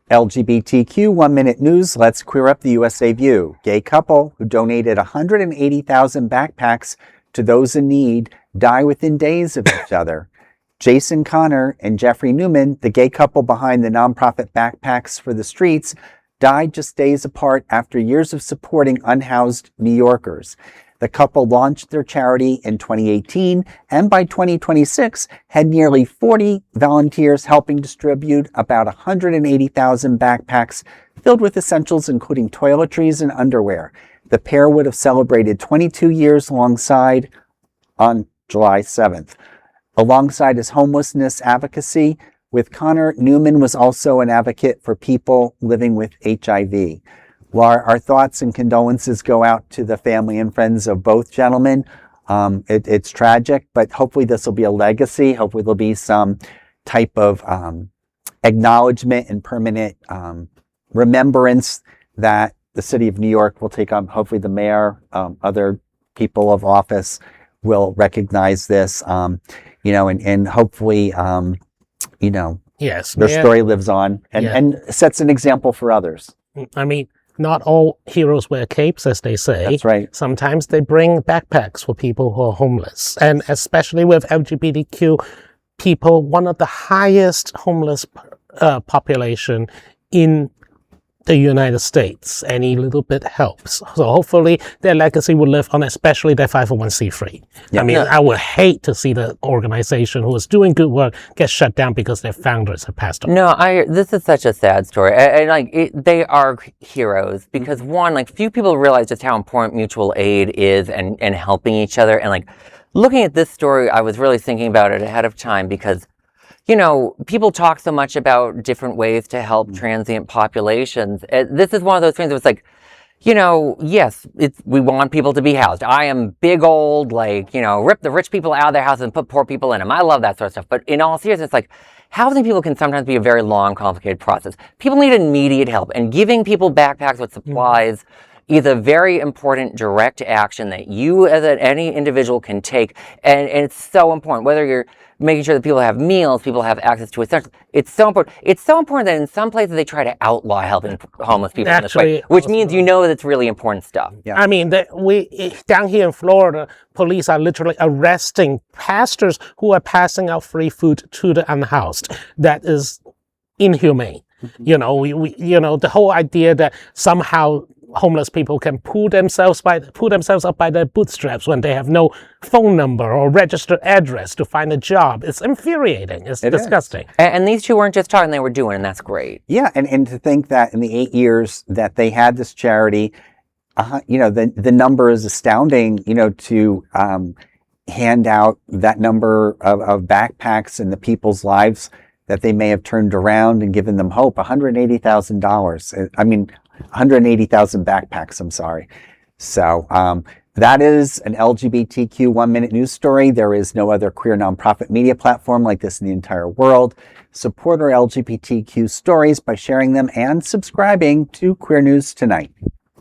LGBTQ 1 Minute News, let's queer up the USA View. Gay couple who donated 180,000 backpacks to those in need die within days of each other. Jayson and Jeffrey Newman, the gay couple behind the nonprofit Backpacks for the Streets, died just days apart after years of supporting unhoused New Yorkers. The couple launched their charity in 2018, and by 2026 had nearly 40 volunteers helping distribute about 180,000 backpacks filled with essentials including toiletries and underwear. The pair would have celebrated 22 years alongside on July 7th. Alongside his homelessness advocacy, with Connor, Newman was also an advocate for people living with HIV. While our thoughts and condolences go out to the family and friends of both gentlemen, it's tragic, but hopefully this will be a legacy. Hopefully there'll be some type of acknowledgement and permanent remembrance that the city of New York will take on. Hopefully the mayor, other people of office will recognize this, and hopefully, yes, their story lives on and sets an example for others. I mean, not all heroes wear capes, as they say. That's right. Sometimes they bring backpacks for people who are homeless. And especially with LGBTQ people, one of the highest homeless population in the United States. Any little bit helps. So hopefully their legacy will live on, especially their 501c3. Yeah. I mean, I would hate to see the organization who is doing good work get shut down because their founders have passed on. No, this is such a sad story. They are heroes because one, few people realize just how important mutual aid is and helping each other. And looking at this story, I was really thinking about it ahead of time because people talk so much about different ways to help transient populations. This is one of those things that was yes, we want people to be housed. I am big old, rip the rich people out of their houses and put poor people in them. I love that sort of stuff. But in all seriousness, housing people can sometimes be a very long, complicated process. People need immediate help, and giving people backpacks with supplies is a very important direct action that you as any individual can take. And it's so important, whether you're making sure that people have meals, people have access to essentials. It's so important. It's so important that in some places they try to outlaw helping homeless people in this way, which means that it's really important stuff. Yeah. I mean, down here in Florida, police are literally arresting pastors who are passing out free food to the unhoused. That is inhumane. The whole idea that somehow homeless people can pull themselves up by their bootstraps when they have no phone number or registered address to find a job. It's infuriating. It's disgusting. And these two weren't just talking, they were doing, and that's great. Yeah, and to think that in the 8 years that they had this charity, the number is astounding, to hand out that number of backpacks and the people's lives that they may have turned around and given them hope. $180,000. I mean, 180,000 backpacks, I'm sorry. So that is an LGBTQ 1 Minute News story. There is no other queer nonprofit media platform like this in the entire world. Support our LGBTQ stories by sharing them and subscribing to Queer News Tonight.